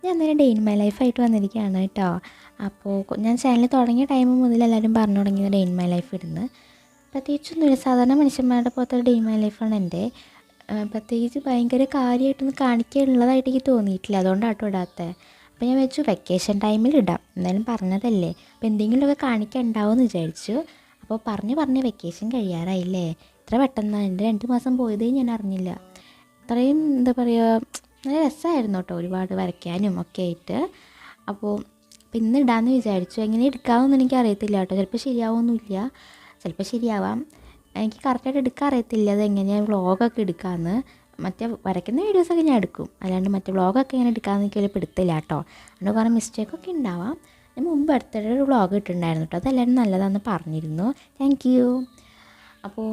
ഞാൻ അന്നേരം day in my ലൈഫായിട്ട് വന്നിരിക്കുകയാണ് കേട്ടോ. അപ്പോൾ ഞാൻ ചാനൽ തുടങ്ങിയ ടൈം മുതൽ എല്ലാവരും പറഞ്ഞു തുടങ്ങിയത് ഡേ ഇൻ മൈ ലൈഫ് ഇടുന്നു. പ്രത്യേകിച്ചൊന്നുമില്ല, സാധാരണ മനുഷ്യന്മാരുടെ പോലത്തെ ഡേ ഇൻ മൈ ലൈഫാണ് എൻ്റെ. പ്രത്യേകിച്ച് ഭയങ്കര കാര്യമായിട്ടൊന്നും കാണിക്കാനുള്ളതായിട്ട് എനിക്ക് തോന്നിയിട്ടില്ല, അതുകൊണ്ടാട്ടോ ഇടാത്തത്. അപ്പോൾ ഞാൻ വെച്ചു വെക്കേഷൻ ടൈമിൽ ഇടാം, എന്തായാലും പറഞ്ഞതല്ലേ, അപ്പോൾ എന്തെങ്കിലുമൊക്കെ കാണിക്കാൻ ഉണ്ടാവുമെന്ന് വിചാരിച്ചു. അപ്പോൾ പറഞ്ഞ് വെക്കേഷൻ കഴിയാറായില്ലേ, ഇത്ര പെട്ടെന്ന് എൻ്റെ 2 മാസം പോയതേ ഞാൻ അറിഞ്ഞില്ല. അത്രയും എന്താ പറയുക, നല്ല രസമായിരുന്നു കേട്ടോ, ഒരുപാട് വരയ്ക്കാനും ഒക്കെ ആയിട്ട്. അപ്പോൾ ഇന്ന് ഇടാമെന്ന് വിചാരിച്ചു. എങ്ങനെ എടുക്കാമെന്ന് എനിക്ക് അറിയത്തില്ല കേട്ടോ, ചിലപ്പോൾ ശരിയാവുമൊന്നുമില്ല, ചിലപ്പോൾ ശരിയാവാം. എനിക്ക് കറക്റ്റായിട്ട് എടുക്കാൻ അറിയത്തില്ല അത് എങ്ങനെയാണ് വ്ളോഗൊക്കെ എടുക്കാമെന്ന്. മറ്റേ വരയ്ക്കുന്ന വീഡിയോസൊക്കെ ഞാൻ എടുക്കും, അല്ലാണ്ട് മറ്റേ വ്ളോഗൊക്കെ ഇങ്ങനെ എടുക്കാമെന്ന് എനിക്ക് വലിയ പിടുത്തില്ല കേട്ടോ. അതുകൊണ്ട് കുറേ മിസ്റ്റേക്കൊക്കെ ഉണ്ടാവാം. ഞാൻ മുമ്പ് അടുത്തിടെ ഒരു വ്ളോഗ് ഇട്ടിട്ടുണ്ടായിരുന്നു കേട്ടോ, അതെല്ലാവരും നല്ലതാണെന്ന് പറഞ്ഞിരുന്നു. Thank you. അപ്പോൾ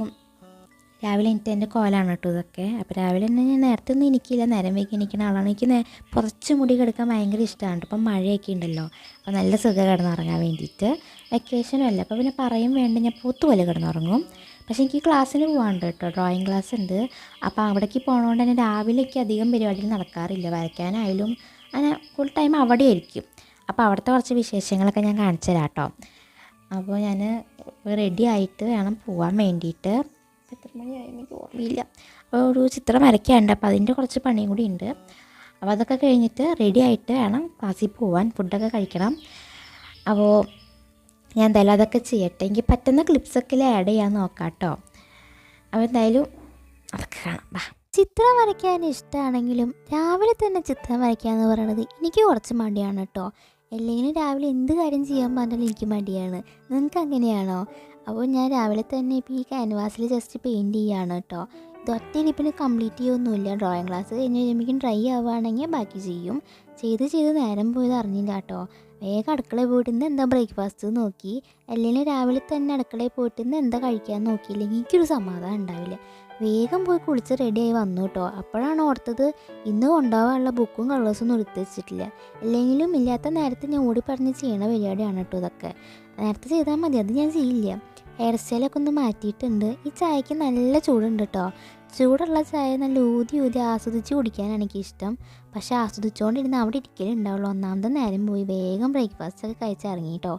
രാവിലെ എൻ്റെ കോലാണ് കേട്ടോ ഇതൊക്കെ. അപ്പോൾ രാവിലെ തന്നെ ഞാൻ നേരത്തെ ഒന്നും എനിക്കില്ല, നേരം വൈകി എണീക്കുന്ന ആളാണ്. എനിക്ക് കുറച്ച് മുടി കിടക്കാൻ ഭയങ്കര ഇഷ്ടമാണ്. ഇപ്പം മഴയൊക്കെ ഉണ്ടല്ലോ, അപ്പോൾ നല്ല സുഖം കിടന്നുറങ്ങാൻ വേണ്ടിയിട്ട്. വെക്കേഷനും അല്ല, അപ്പോൾ പിന്നെ പറയും വേണ്ട, ഞാൻ പൂത്തുപോലെ കിടന്നുറങ്ങും. പക്ഷേ എനിക്ക് ക്ലാസ്സിന് പോകാനുണ്ട് കേട്ടോ, ഡ്രോയിങ് ക്ലാസ് ഉണ്ട്. അപ്പോൾ അവിടേക്ക് പോകണതുകൊണ്ട് തന്നെ രാവിലേക്ക് അധികം പരിപാടികൾ നടക്കാറില്ല, വരയ്ക്കാനായാലും അങ്ങനെ ഫുൾ ടൈം അവിടെ ആയിരിക്കും. അപ്പോൾ അവിടുത്തെ കുറച്ച് വിശേഷങ്ങളൊക്കെ ഞാൻ കാണിച്ചു തരാം കേട്ടോ. അപ്പോൾ ഞാൻ റെഡി ആയിട്ട് വേണം പോകാൻ വേണ്ടിയിട്ട്. എത്ര മണിയായി എനിക്ക് ഓർമ്മയില്ല. അപ്പോൾ ഒരു ചിത്രം വരയ്ക്കാനുണ്ട്, അപ്പോൾ അതിൻ്റെ കുറച്ച് പണിയും കൂടി ഉണ്ട്. അപ്പോൾ അതൊക്കെ കഴിഞ്ഞിട്ട് റെഡി ആയിട്ട് വേണം ക്ലാസ്സിൽ പോകാൻ, ഫുഡൊക്കെ കഴിക്കണം. അപ്പോൾ ഞാൻ എന്തായാലും അതൊക്കെ ചെയ്യട്ടെ, എനിക്ക് പറ്റുന്ന ക്ലിപ്സൊക്കെ ആഡ് ചെയ്യാൻ നോക്കാം കേട്ടോ. അപ്പോൾ എന്തായാലും അതൊക്കെ കാണാം. ബാ. ചിത്രം വരയ്ക്കാൻ ഇഷ്ടമാണെങ്കിലും രാവിലെ തന്നെ ചിത്രം വരയ്ക്കുക എന്ന് പറയുന്നത് എനിക്ക് കുറച്ച് മടിയാണ് കേട്ടോ. എല്ലെങ്കിലും രാവിലെ എന്ത് കാര്യം ചെയ്യാൻ പറഞ്ഞാലും എനിക്ക് മടിയാണ്. നിങ്ങൾക്ക് അങ്ങനെയാണോ? അപ്പോൾ ഞാൻ രാവിലെ തന്നെ ഇപ്പോൾ ഈ ക്യാൻവാസിൽ ജസ്റ്റ് പെയിൻറ്റ് ചെയ്യുകയാണ് കേട്ടോ. ഇത് ഒറ്റയിരിപ്പിന് കംപ്ലീറ്റ് ചെയ്യൊന്നുമില്ല, ഡ്രോയിങ് ക്ലാസ് കഴിഞ്ഞ് കഴിയുമ്പോഴേക്കും ഡ്രൈ ആവുകയാണെങ്കിൽ ബാക്കി ചെയ്യും. ചെയ്ത് നേരം പോയത് അറിഞ്ഞില്ല കേട്ടോ. വേഗം അടുക്കളയിൽ പോയിട്ട് ഇന്ന് എന്താ ബ്രേക്ക്ഫാസ്റ്റ് നോക്കി, അല്ലെങ്കിൽ രാവിലെ തന്നെ അടുക്കളയിൽ പോയിട്ട് ഇന്ന് എന്താ കഴിക്കാൻ നോക്കിയില്ലെങ്കിൽ എനിക്കൊരു സമാധാനം ഉണ്ടാവില്ല. വേഗം പോയി കുളിച്ച് റെഡിയായി വന്നു കേട്ടോ. അപ്പോഴാണ് ഓർത്തത് ഇന്ന് കൊണ്ടുപോകാനുള്ള ബുക്കും കളേഴ്സൊന്നും എടുത്ത് വെച്ചിട്ടില്ല. അല്ലെങ്കിലും ഇല്ലാത്ത നേരത്തെ ഞാൻ ഓടി പറഞ്ഞ് ചെയ്യണ പരിപാടിയാണ് കേട്ടോ ഇതൊക്കെ. നേരത്തെ ചെയ്താൽ മതി, അത് ഞാൻ ചെയ്യില്ല. ഹെയർ സ്റ്റൈലൊക്കെ ഒന്ന് മാറ്റിയിട്ടുണ്ട്. ഈ ചായക്ക് നല്ല ചൂടുണ്ട് കേട്ടോ. ചൂടുള്ള ചായ നല്ല ഊതി ആസ്വദിച്ച് കുടിക്കാനാണ് എനിക്കിഷ്ടം. പക്ഷേ ആസ്വദിച്ചുകൊണ്ടിരുന്ന് അവിടെ ഇരിക്കലുണ്ടാവുള്ളൂ. ഒന്നാമത്തെ നേരം പോയി വേഗം ബ്രേക്ക്ഫാസ്റ്റൊക്കെ കഴിച്ചിറങ്ങി കേട്ടോ.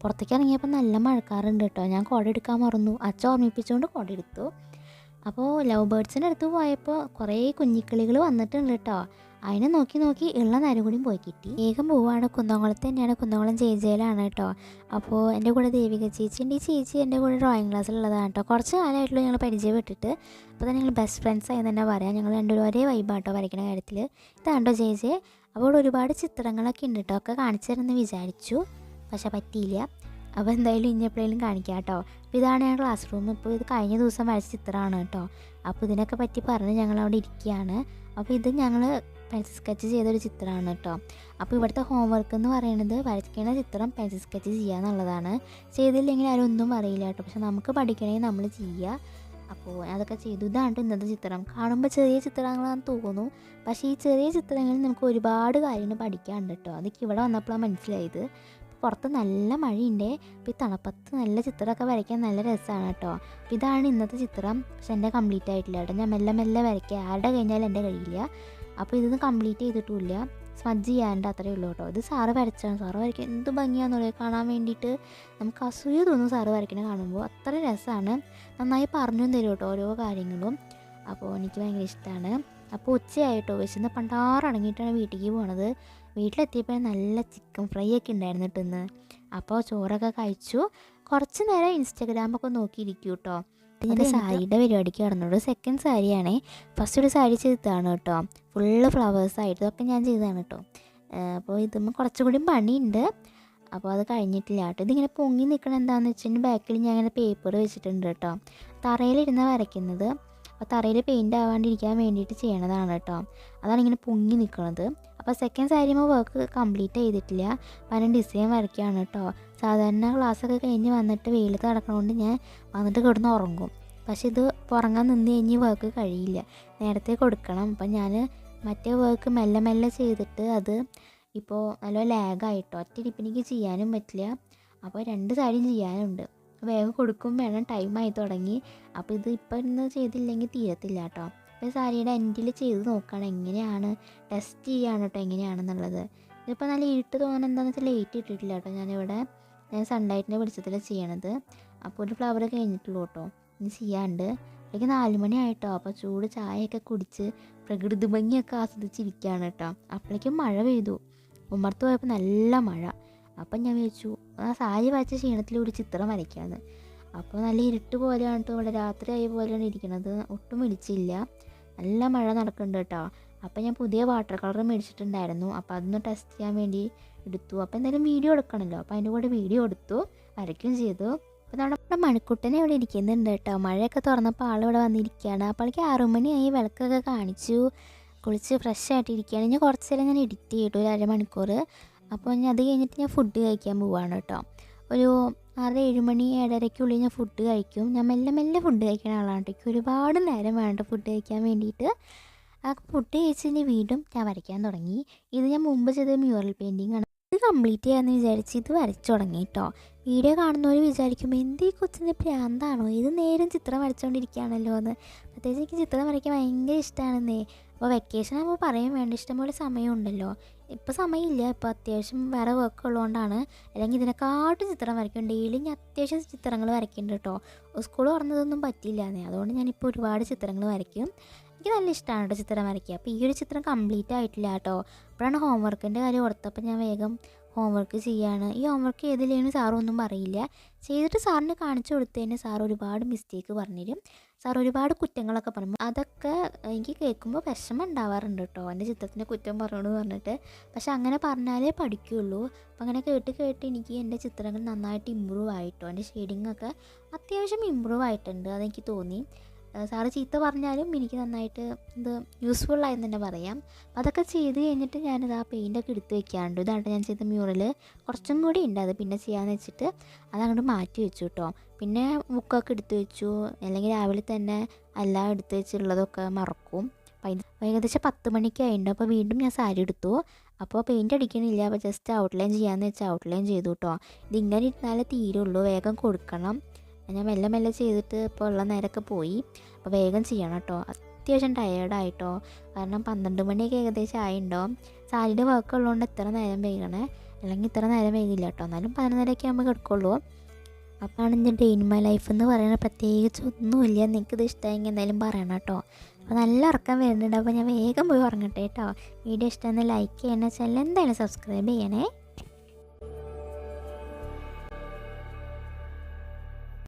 പുറത്തേക്ക് ഇറങ്ങിയപ്പോൾ നല്ല മഴക്കാറുണ്ട് കേട്ടോ. ഞാൻ കുട എടുക്കാൻ മറന്നു, അച്ഛൻ ഓർമ്മിപ്പിച്ചുകൊണ്ട് കുട എടുത്തു. അപ്പോൾ ലവ് ബേർഡ്സിൻ്റെ അടുത്ത് പോയപ്പോൾ കുറേ കുഞ്ഞിക്കിളികൾ വന്നിട്ടുണ്ട് കേട്ടോ. അതിനെ നോക്കി ഉള്ള നേരം കൂടി പോയി കിട്ടി. വേഗം പോവാണ്. കുന്നംകുളത്ത് തന്നെയാണ്, കുന്നംകുളം ജയിലാണ് കേട്ടോ. അപ്പോൾ എൻ്റെ കൂടെ ദേവിക ചേച്ചി ഉണ്ട്. ഈ ചേച്ചി എൻ്റെ കൂടെ ഡ്രോയിങ് ക്ലാസ്സിലുള്ളതാണ് കേട്ടോ. കുറച്ച് കാലമായിട്ടുള്ള ഞങ്ങൾ പരിചയപ്പെട്ടിട്ട്. അപ്പോൾ തന്നെ ഞങ്ങൾ ബെസ്റ്റ് ഫ്രണ്ട്സ് ആയി തന്നെ പറയാം. ഞങ്ങൾ രണ്ടുപേരും ഒരേ വൈബാട്ടോ വരയ്ക്കുന്ന കാര്യത്തിൽ. ഇതാണ്ടോ ചേച്ചി. അപ്പോൾ ഒരുപാട് ചിത്രങ്ങളൊക്കെ ഉണ്ട് കേട്ടോ, ഒക്കെ കാണിച്ചു തരുമെന്ന് വിചാരിച്ചു, പക്ഷെ പറ്റിയില്ല. അപ്പോൾ എന്തായാലും ഇനി എപ്പോഴെങ്കിലും കാണിക്കാം കേട്ടോ. അപ്പോൾ ഇതാണ് ഞാൻ ക്ലാസ് റൂം. ഇപ്പോൾ ഇത് കഴിഞ്ഞ ദിവസം വരച്ച ചിത്രമാണ് കേട്ടോ. അപ്പോൾ ഇതിനൊക്കെ പറ്റി പറഞ്ഞ് ഞങ്ങളവിടെ ഇരിക്കുകയാണ്. അപ്പോൾ ഇത് ഞങ്ങൾ പെൻസിൽ സ്കെച്ച് ചെയ്തൊരു ചിത്രമാണ് കേട്ടോ. അപ്പോൾ ഇവിടുത്തെ ഹോംവർക്ക് എന്ന് പറയുന്നത് വരയ്ക്കുന്ന ചിത്രം പെൻസിൽ സ്കെച്ച് ചെയ്യുക എന്നുള്ളതാണ്. ചെയ്തില്ലെങ്കിൽ ആരും ഒന്നും പറയില്ല കേട്ടോ, പക്ഷെ നമുക്ക് പഠിക്കണമെങ്കിൽ നമ്മൾ ചെയ്യുക. അപ്പോൾ അതൊക്കെ ചെയ്തു. ഇതാണ് ഇന്നത്തെ ചിത്രം. കാണുമ്പോൾ ചെറിയ ചിത്രങ്ങളാണെന്ന് തോന്നുന്നു, പക്ഷേ ഈ ചെറിയ ചിത്രങ്ങളിൽ നമുക്ക് ഒരുപാട് കാര്യങ്ങൾ പഠിക്കാനുണ്ട് കേട്ടോ. അതൊക്കെ ഇവിടെ വന്നപ്പോഴാണ് മനസ്സിലായത്. പുറത്ത് നല്ല മഴയുണ്ട്. അപ്പോൾ ഈ തണുപ്പത്ത് നല്ല ചിത്രമൊക്കെ വരയ്ക്കാൻ നല്ല രസമാണ് കേട്ടോ. അപ്പോൾ ഇതാണ് ഇന്നത്തെ ചിത്രം. പക്ഷെ എൻ്റെ കംപ്ലീറ്റ് ആയിട്ടില്ല കേട്ടോ. ഞാൻ മെല്ലെ വരയ്ക്കുക, ആരുടെ കഴിഞ്ഞാൽ എൻ്റെ കഴിയില്ല. അപ്പോൾ ഇതൊന്നും കംപ്ലീറ്റ് ചെയ്തിട്ടുമില്ല, സ്മജ് ചെയ്യാണ്ട് അത്രയേ ഉള്ളൂ കേട്ടോ. ഇത് സാറ് വരച്ചാണ്. സാറ് വരയ്ക്കാൻ എന്ത് ഭംഗിയാണെന്നുള്ളത് കാണാൻ വേണ്ടിയിട്ട് നമുക്ക് അസൂയ തോന്നും സാറ് വരയ്ക്കണ കാണുമ്പോൾ. അത്ര രസമാണ്. നന്നായി പറഞ്ഞും തരും കേട്ടോ ഓരോ കാര്യങ്ങളും. അപ്പോൾ എനിക്ക് ഭയങ്കര ഇഷ്ടമാണ്. അപ്പോൾ ഉച്ചയായിട്ടോ, വിശന്ന് പണ്ടാറടങ്ങിയിട്ടാണ് വീട്ടിലേക്ക് പോണത്. വീട്ടിലെത്തിയപ്പോൾ നല്ല ചിക്കൻ ഫ്രൈ ഒക്കെ ഉണ്ടായിരുന്നു കേട്ടോ ഇന്ന്. അപ്പോൾ ചോറൊക്കെ കഴിച്ചു. കുറച്ച് നേരം ഇൻസ്റ്റാഗ്രാമൊക്കെ നോക്കിയിരിക്കും കേട്ടോ. ഇതിൻ്റെ സാരിയുടെ പരിപാടിക്ക് കിടന്നുള്ളൂ. സെക്കൻഡ് സാരിയാണേ. ഫസ്റ്റ് ഒരു സാരി ചെയ്തതാണ് കേട്ടോ, ഫുള്ള് ഫ്ലവേഴ്സായിട്ട്. ഇതൊക്കെ ഞാൻ ചെയ്തതാണ് കേട്ടോ. അപ്പോൾ ഇതുമ്പോൾ കുറച്ചുകൂടി പണിയുണ്ട്. അപ്പോൾ അത് കഴിഞ്ഞിട്ടില്ല കേട്ടോ. ഇതിങ്ങനെ പൊങ്ങി നിൽക്കണം എന്താണെന്ന് വെച്ചിട്ടുണ്ടെങ്കിൽ ബാക്കിൽ ഞാൻ ഇങ്ങനെ പേപ്പർ വെച്ചിട്ടുണ്ട് കേട്ടോ. തറയിലിരുന്നാണ് വരയ്ക്കുന്നത്. അപ്പോൾ തറയിൽ പെയിൻ്റ് ആവാണ്ടിരിക്കാൻ വേണ്ടിയിട്ട് ചെയ്യണതാണ് കേട്ടോ. അതാണ് ഇങ്ങനെ പൊങ്ങി നിൽക്കുന്നത്. അപ്പോൾ സെക്കൻഡ് സാരിയുമ്പോൾ വർക്ക് കംപ്ലീറ്റ് ചെയ്തിട്ടില്ല, പതിനും ഡിസൈൻ വരയ്ക്കുകയാണ് കേട്ടോ. സാധാരണ ക്ലാസ്സൊക്കെ കഴിഞ്ഞ് വന്നിട്ട് വെയിലത്ത് നടക്കണതുകൊണ്ട് ഞാൻ വന്നിട്ട് കിടന്ന് ഉറങ്ങും. പക്ഷേ ഇത് ഉറങ്ങാൻ നിന്ന് കഴിഞ്ഞ് വർക്ക് കഴിയില്ല, നേരത്തെ കൊടുക്കണം. അപ്പം ഞാൻ മറ്റേ വർക്ക് മെല്ലെ ചെയ്തിട്ട് അത് ഇപ്പോൾ നല്ല ലാഗായിട്ടോ. ഒറ്റയിരിപ്പിനിക്ക് ചെയ്യാനും പറ്റില്ല. അപ്പോൾ 2 സാരിയും ചെയ്യാനുണ്ട്. വേഗം കൊടുക്കും വേണം, ടൈമായി തുടങ്ങി. അപ്പോൾ ഇത് ഇപ്പം ഇന്ന് ചെയ്തില്ലെങ്കിൽ തീരത്തില്ല കേട്ടോ. അപ്പോൾ സാരിയുടെ എൻഡിൽ ചെയ്ത് നോക്കുകയാണ് എങ്ങനെയാണ്, ടെസ്റ്റ് ചെയ്യുകയാണ് കേട്ടോ എങ്ങനെയാണെന്നുള്ളത്. ഇതിപ്പോൾ നല്ല ഇരുട്ട് തോന്നുന്നത് എന്താണെന്ന് വെച്ചാൽ ലൈറ്റ് ഇട്ടിട്ടില്ല കേട്ടോ. ഞാൻ സൺലൈറ്റിൻ്റെ വെളിച്ചത്തിലാണ് ചെയ്യണത്. അപ്പോൾ ഒരു ഫ്ലവർ കഴിഞ്ഞിട്ടുള്ളൂ കേട്ടോ, ഇനി ചെയ്യാണ്ട്. അപ്പോഴേക്ക് 4 മണി ആയിട്ടോ. അപ്പോൾ ചൂട് ചായയൊക്കെ കുടിച്ച് പ്രകൃതി ഭംഗിയൊക്കെ ആസ്വദിച്ചിരിക്കുകയാണ് കേട്ടോ. അപ്പോഴേക്കും മഴ പെയ്തു. ഉമ്മർത്ത് പോയപ്പോൾ നല്ല മഴ. അപ്പം ഞാൻ വിചാരിച്ചു ആ സാരി വരച്ച ക്ഷീണത്തിൽ ഒരു ചിത്രം വരയ്ക്കാമെന്ന്. അപ്പോൾ നല്ല ഇരുട്ട് പോലെയാണ് കേട്ടോ, ഇവിടെ രാത്രിയായ പോലെയാണ് ഇരിക്കുന്നത്. ഒട്ടും വെളിച്ചില്ല, നല്ല മഴ നടക്കുന്നുണ്ട് കേട്ടോ. അപ്പോൾ ഞാൻ പുതിയ വാട്ടർ കളർ മേടിച്ചിട്ടുണ്ടായിരുന്നു. അപ്പോൾ അതൊന്ന് ടെസ്റ്റ് ചെയ്യാൻ വേണ്ടി എടുത്തു. അപ്പോൾ എന്തായാലും വീഡിയോ എടുക്കണമല്ലോ, അപ്പോൾ അതിൻ്റെ കൂടെ വീഡിയോ എടുത്തു, വരയ്ക്കുകയും ചെയ്തു. അപ്പോൾ നമ്മുടെ മണിക്കുട്ടനെ ഇവിടെ ഇരിക്കുന്നുണ്ട് കേട്ടോ. മഴയൊക്കെ തുറന്നപ്പോൾ ആളിവിടെ വന്നിരിക്കുകയാണ്. അപ്പോഴേക്ക് 6 മണിയായി, വിളക്കൊക്കെ കാണിച്ചു, കുളിച്ച് ഫ്രഷ് ആയിട്ട് ഇരിക്കുകയാണ്. ഞാൻ കുറച്ച് നേരം ഞാൻ എഡിറ്റ് ചെയ്തു, ഒരു അരമണിക്കൂർ. അപ്പോൾ ഞാൻ അത് കഴിഞ്ഞിട്ട് ഞാൻ ഫുഡ് കഴിക്കാൻ പോവാണ് കേട്ടോ. ഒരു 6-7 മണി 7:30ക്കുള്ളിൽ ഞാൻ ഫുഡ് കഴിക്കും. ഞാൻ മെല്ലെ ഫുഡ് കഴിക്കുന്ന ആളാണ് കേട്ടോ. എനിക്ക് ഒരുപാട് നേരം വേണ്ട ഫുഡ് കഴിക്കാൻ വേണ്ടിയിട്ട്. ആ ഫുഡ് കഴിച്ചതിന് വീണ്ടും ഞാൻ വരയ്ക്കാൻ തുടങ്ങി. ഇത് ഞാൻ മുമ്പ് ചെയ്ത മ്യൂറൽ പെയിൻറ്റിങ് ആണ്. ഇത് കംപ്ലീറ്റ് ചെയ്യാമെന്ന് വിചാരിച്ച് ഇത് വരച്ചു തുടങ്ങി കേട്ടോ. വീഡിയോ കാണുന്നവർ വിചാരിക്കുമ്പോൾ എന്ത് ഈ കൊച്ചിൻ്റെ പ്രാന്താണോ, ഇത് നേരം ചിത്രം വരച്ചുകൊണ്ടിരിക്കുകയാണല്ലോ എന്ന്. പ്രത്യേകിച്ച് എനിക്ക് ചിത്രം വരയ്ക്കാൻ ഭയങ്കര ഇഷ്ടമാണെന്നേ. അപ്പോൾ വെക്കേഷൻ ആകുമ്പോൾ പറയാൻ വേണ്ട, ഇഷ്ടംപോലെ സമയമുണ്ടല്ലോ. ഇപ്പോൾ സമയമില്ല, ഇപ്പോൾ അത്യാവശ്യം വേറെ വർക്ക് ഉള്ളതുകൊണ്ടാണ്. അല്ലെങ്കിൽ ഇതിനെക്കാട്ടും ചിത്രം വരയ്ക്കും. ഡെയിലി ഞാൻ അത്യാവശ്യം ചിത്രങ്ങൾ വരയ്ക്കുന്നുണ്ട് കേട്ടോ. സ്കൂൾ തുറന്നതൊന്നും പറ്റില്ലാന്നേ, അതുകൊണ്ട് ഞാനിപ്പോൾ ഒരുപാട് ചിത്രങ്ങൾ വരയ്ക്കും. എനിക്ക് നല്ല ഇഷ്ടമാണ് കേട്ടോ ചിത്രം വരയ്ക്കുക. അപ്പോൾ ഈ ഒരു ചിത്രം കംപ്ലീറ്റ് ആയിട്ടില്ല കേട്ടോ. അപ്പോഴാണ് ഹോംവർക്കിൻ്റെ കാര്യം ഓർത്തപ്പോൾ ഞാൻ വേഗം ഹോംവർക്ക് ചെയ്യാണ്. ഈ ഹോംവർക്ക് ചെയ്തില്ലേലും സാറൊന്നും പറയില്ല. ചെയ്തിട്ട് സാറിന് കാണിച്ചു കൊടുത്തതിന് സാർ ഒരുപാട് മിസ്റ്റേക്ക് പറഞ്ഞുതരും. സാർ ഒരുപാട് കുറ്റങ്ങളൊക്കെ പറയും. അതൊക്കെ എനിക്ക് കേൾക്കുമ്പോൾ വിഷമം ഉണ്ടാവാറുണ്ട് കേട്ടോ, എൻ്റെ ചിത്രത്തിൻ്റെ കുറ്റം പറഞ്ഞോട് പറഞ്ഞിട്ട്. പക്ഷെ അങ്ങനെ പറഞ്ഞാലേ പഠിക്കുകയുള്ളൂ. അപ്പം അങ്ങനെ കേട്ട് എനിക്ക് എൻ്റെ ചിത്രങ്ങൾ നന്നായിട്ട് ഇമ്പ്രൂവ് ആയിട്ടോ. എൻ്റെ ഷെയ്ഡിങ്ങൊക്കെ അത്യാവശ്യം ഇമ്പ്രൂവ് ആയിട്ടുണ്ട്, അതെനിക്ക് തോന്നി. സാറ് ചീത്ത പറഞ്ഞാലും എനിക്ക് നന്നായിട്ട് ഇത് യൂസ്ഫുള്ളായെന്ന് തന്നെ പറയാം. അതൊക്കെ ചെയ്ത് കഴിഞ്ഞിട്ട് ഞാനിത് ആ പെയിൻ്റൊക്കെ എടുത്ത് വെക്കാറുണ്ട്. ഇതാണ് ഞാൻ ചെയ്ത മ്യൂറൽ. കുറച്ചും കൂടി ഉണ്ട്, അത് പിന്നെ ചെയ്യാമെന്ന് വെച്ചിട്ട് അതങ്ങോട്ട് മാറ്റി വെച്ചു കേട്ടോ. പിന്നെ ബുക്കൊക്കെ എടുത്ത് വെച്ചു, അല്ലെങ്കിൽ രാവിലെ തന്നെ എല്ലാം എടുത്ത് വെച്ചുള്ളതൊക്കെ മറക്കും. അപ്പോൾ ഏകദേശം 10 മണിക്കായിട്ടുണ്ട്. അപ്പോൾ വീണ്ടും ഞാൻ സാരി എടുത്തു. അപ്പോൾ പെയിൻ്റ് അടിക്കണില്ല, അപ്പോൾ ജസ്റ്റ് ഔട്ട്ലൈൻ ചെയ്യാമെന്ന് വെച്ചാൽ ഔട്ട്ലൈൻ ചെയ്തു കേട്ടോ. ഇതിങ്ങനെ ഇരുന്നാലേ തീരുള്ളൂ, വേഗം കൊടുക്കണം. ഞാൻ മെല്ലെ ചെയ്തിട്ട് ഇപ്പോൾ ഉള്ള നേരമൊക്കെ പോയി. അപ്പോൾ വേഗം ചെയ്യണം കേട്ടോ. അത്യാവശ്യം ടയേർഡായിട്ടോ, കാരണം 12 മണിയൊക്കെ ഏകദേശം ആയിട്ടുണ്ടോ. സാരിയുടെ വർക്ക് ഉള്ളതുകൊണ്ട് ഇത്ര നേരം വൈകണേ, അല്ലെങ്കിൽ ഇത്ര നേരം വൈകില്ല കേട്ടോ. എന്നാലും 11:30 ആകുമ്പോൾ കിടക്കുള്ളൂ. അപ്പോഴാണ് എൻ്റെ ഡേ ഇൻ മൈ ലൈഫ് എന്ന് പറയുന്നത്. പ്രത്യേകിച്ച് ഒന്നുമില്ല, നിങ്ങൾക്കിത് ഇഷ്ടമായെങ്കിൽ എന്തായാലും പറയണം കേട്ടോ. അപ്പോൾ നല്ല ഉറക്കം വരുന്നുണ്ട്. അപ്പോൾ ഞാൻ വേഗം പോയി ഉറങ്ങട്ടെ കേട്ടോ. വീഡിയോ ഇഷ്ടമെന്ന് ലൈക്ക് ചെയ്യണം, ചാനൽ എന്തായാലും സബ്സ്ക്രൈബ് ചെയ്യണേ.